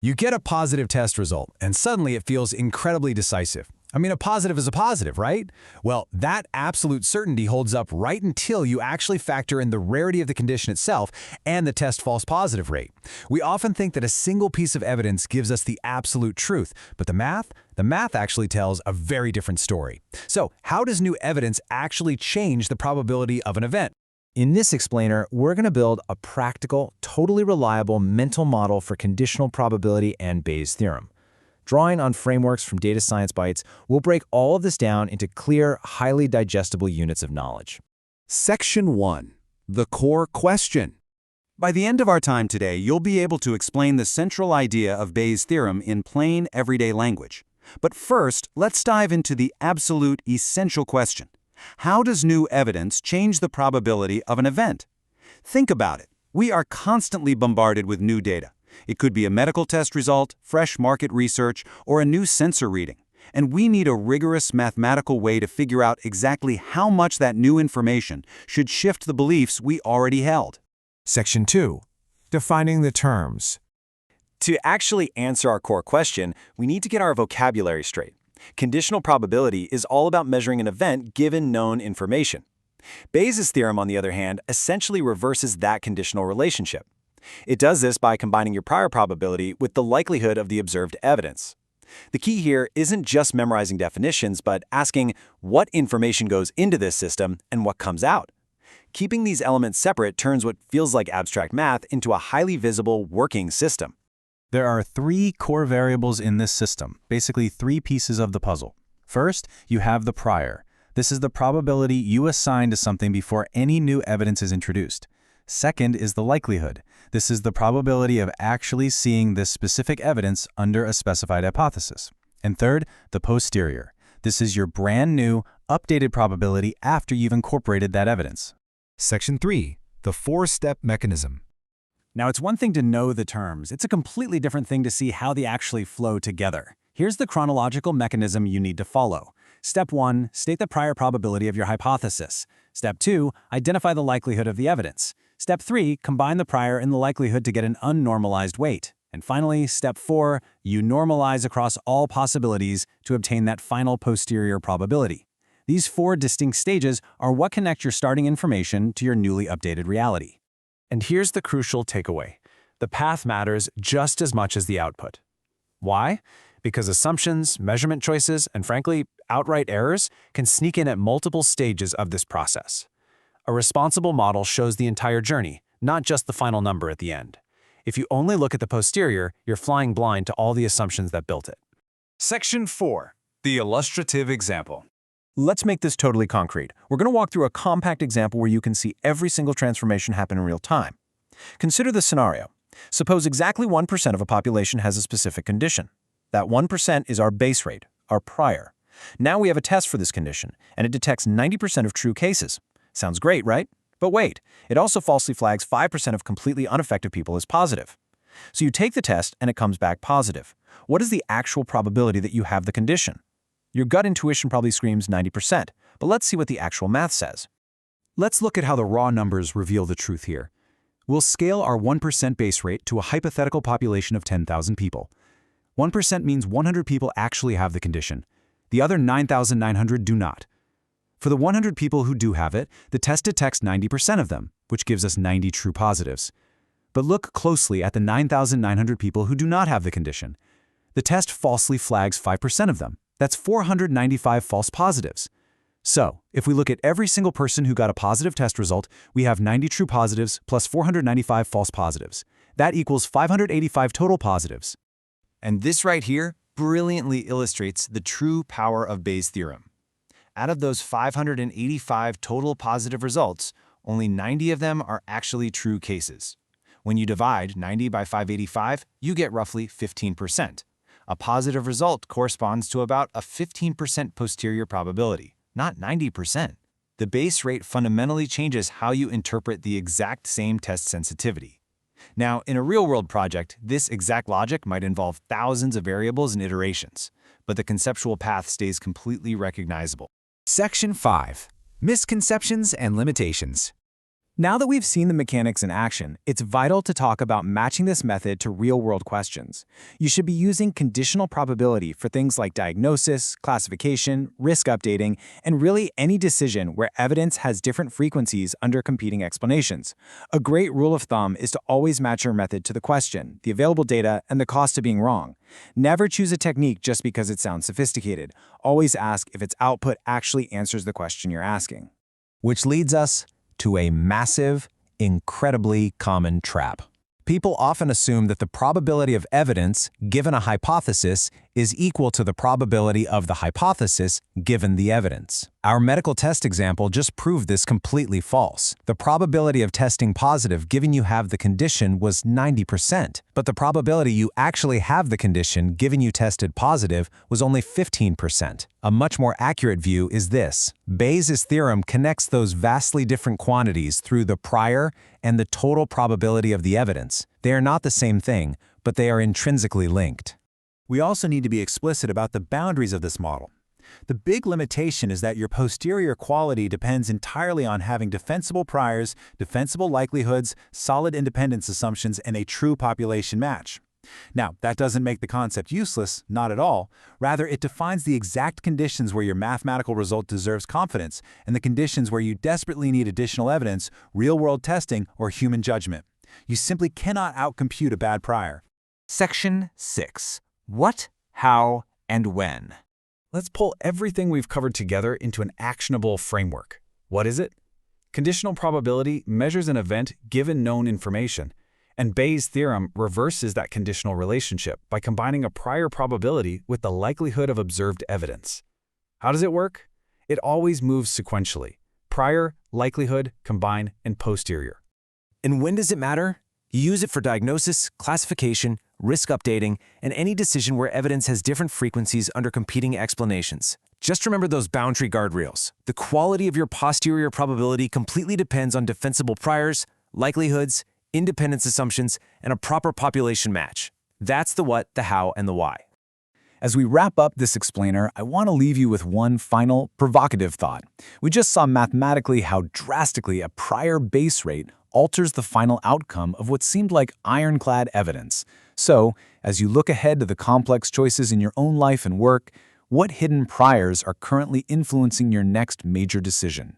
You get a positive test result, and suddenly it feels incredibly decisive. I mean, a positive is a positive, right? Well, that absolute certainty holds up right until you actually factor in the rarity of the condition itself and the test false positive rate. We often think that a single piece of evidence gives us the absolute truth, but the math actually tells a very different story. So, how does new evidence actually change the probability of an event? In this explainer, we're going to build a practical, totally reliable mental model for conditional probability and Bayes' theorem. Drawing on frameworks from Data Zcience Bytes, we'll break all of this down into clear, highly digestible units of knowledge. Section 1. The core question. By the end of our time today, you'll be able to explain the central idea of Bayes' theorem in plain, everyday language. But first, let's dive into the absolute, essential question. How does new evidence change the probability of an event? Think about it. We are constantly bombarded with new data. It could be a medical test result, fresh market research, or a new sensor reading. And we need a rigorous mathematical way to figure out exactly how much that new information should shift the beliefs we already held. Section 2. Defining the terms. To actually answer our core question, we need to get our vocabulary straight. Conditional probability is all about measuring an event given known information. Bayes' theorem, on the other hand, essentially reverses that conditional relationship. It does this by combining your prior probability with the likelihood of the observed evidence. The key here isn't just memorizing definitions, but asking what information goes into this system and what comes out. Keeping these elements separate turns what feels like abstract math into a highly visible, working system. There are three core variables in this system, basically three pieces of the puzzle. First, you have the prior. This is the probability you assign to something before any new evidence is introduced. Second is the likelihood. This is the probability of actually seeing this specific evidence under a specified hypothesis. And third, the posterior. This is your brand new, updated probability after you've incorporated that evidence. Section 3. The four-step mechanism. Now, it's one thing to know the terms. It's a completely different thing to see how they actually flow together. Here's the chronological mechanism you need to follow. Step 1, state the prior probability of your hypothesis. Step 2, identify the likelihood of the evidence. Step 3, combine the prior and the likelihood to get an unnormalized weight. And finally, step 4, you normalize across all possibilities to obtain that final posterior probability. These four distinct stages are what connect your starting information to your newly updated reality. And here's the crucial takeaway. The path matters just as much as the output. Why? Because assumptions, measurement choices, and frankly, outright errors can sneak in at multiple stages of this process. A responsible model shows the entire journey, not just the final number at the end. If you only look at the posterior, you're flying blind to all the assumptions that built it. Section 4. The illustrative example. Let's make this totally concrete. We're going to walk through a compact example where you can see every single transformation happen in real time. Consider this scenario. Suppose exactly 1% of a population has a specific condition. That 1% is our base rate, our prior. Now we have a test for this condition, and it detects 90% of true cases. Sounds great, right? But wait, it also falsely flags 5% of completely unaffected people as positive. So you take the test, and it comes back positive. What is the actual probability that you have the condition? Your gut intuition probably screams 90%, but let's see what the actual math says. Let's look at how the raw numbers reveal the truth here. We'll scale our 1% base rate to a hypothetical population of 10,000 people. 1% means 100 people actually have the condition. The other 9,900 do not. For the 100 people who do have it, the test detects 90% of them, which gives us 90 true positives. But look closely at the 9,900 people who do not have the condition. The test falsely flags 5% of them. That's 495 false positives. So, if we look at every single person who got a positive test result, we have 90 true positives plus 495 false positives. That equals 585 total positives. And this right here brilliantly illustrates the true power of Bayes' theorem. Out of those 585 total positive results, only 90 of them are actually true cases. When you divide 90 by 585, you get roughly 15%. A positive result corresponds to about a 15% posterior probability, not 90%. The base rate fundamentally changes how you interpret the exact same test sensitivity. Now, in a real-world project, this exact logic might involve thousands of variables and iterations, but the conceptual path stays completely recognizable. Section 5. Misconceptions and limitations. Now that we've seen the mechanics in action, it's vital to talk about matching this method to real-world questions. You should be using conditional probability for things like diagnosis, classification, risk updating, and really any decision where evidence has different frequencies under competing explanations. A great rule of thumb is to always match your method to the question, the available data, and the cost of being wrong. Never choose a technique just because it sounds sophisticated. Always ask if its output actually answers the question you're asking. Which leads us to a massive, incredibly common trap. People often assume that the probability of evidence given a hypothesis is equal to the probability of the hypothesis given the evidence. Our medical test example just proved this completely false. The probability of testing positive given you have the condition was 90%, but the probability you actually have the condition given you tested positive was only 15%. A much more accurate view is this. Bayes' theorem connects those vastly different quantities through the prior and the total probability of the evidence. They are not the same thing, but they are intrinsically linked. We also need to be explicit about the boundaries of this model. The big limitation is that your posterior quality depends entirely on having defensible priors, defensible likelihoods, solid independence assumptions, and a true population match. Now, that doesn't make the concept useless, not at all. Rather, it defines the exact conditions where your mathematical result deserves confidence and the conditions where you desperately need additional evidence, real-world testing, or human judgment. You simply cannot outcompute a bad prior. Section 6. What, how, and when. Let's pull everything we've covered together into an actionable framework. What is it? Conditional probability measures an event given known information, and Bayes' theorem reverses that conditional relationship by combining a prior probability with the likelihood of observed evidence. How does it work? It always moves sequentially. Prior, likelihood, combine, and posterior. And when does it matter? You use it for diagnosis, classification, risk updating, and any decision where evidence has different frequencies under competing explanations. Just remember those boundary guardrails. The quality of your posterior probability completely depends on defensible priors, likelihoods, independence assumptions, and a proper population match. That's the what, the how, and the why. As we wrap up this explainer, I want to leave you with one final, provocative thought. We just saw mathematically how drastically a prior base rate alters the final outcome of what seemed like ironclad evidence. So, as you look ahead to the complex choices in your own life and work, what hidden priors are currently influencing your next major decision?